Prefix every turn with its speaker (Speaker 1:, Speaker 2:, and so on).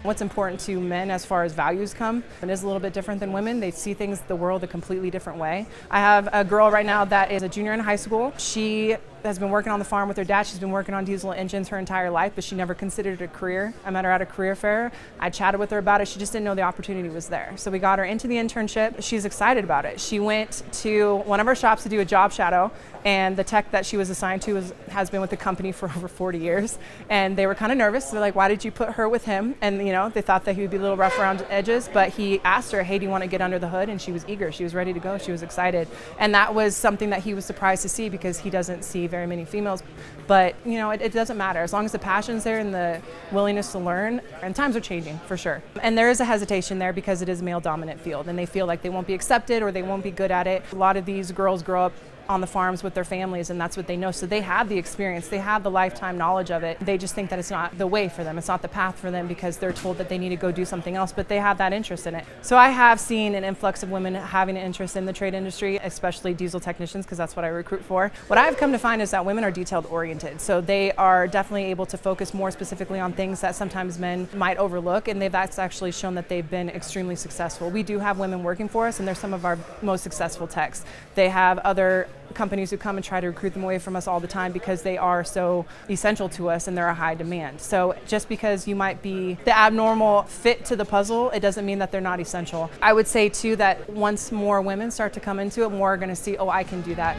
Speaker 1: What's important to men as far as values come, it is a little bit different than women. They see things, the world, a completely different way. I have a girl right now that is a junior in high school. She has been working on the farm with her dad. She's been working on diesel engines her entire life, but she never considered it a career. I met her at a career fair. I chatted with her about it. She just didn't know the opportunity was there. So we got her into the internship. She's excited about it. She went to one of our shops to do a job shadow, and the tech that she was assigned to has been with the company for over 40 years. And they were kind of nervous. They're like, why did you put her with him? And they thought that he would be a little rough around the edges, but he asked her, hey, do you want to get under the hood? And she was eager. She was ready to go. She was excited. And that was something that he was surprised to see, because he doesn't see very many females. But it doesn't matter as long as the passion's there and the willingness to learn. And times are changing for sure. And there is a hesitation there because it is a male dominant field, and they feel like they won't be accepted or they won't be good at it. A lot of these girls grow up on the farms with their families, and that's what they know. So they have the experience, they have the lifetime knowledge of it. They just think that it's not the way for them, it's not the path for them, because they're told that they need to go do something else, but they have that interest in it. So I have seen an influx of women having an interest in the trade industry, especially diesel technicians, because that's what I recruit for. What I've come to find is that women are detailed oriented. So they are definitely able to focus more specifically on things that sometimes men might overlook, and that's actually shown that they've been extremely successful. We do have women working for us, and they're some of our most successful techs. They have other companies who come and try to recruit them away from us all the time because they are so essential to us and they're a high demand. So just because you might be the abnormal fit to the puzzle, it doesn't mean that they're not essential. I would say too that once more women start to come into it, more are going to see, oh, I can do that.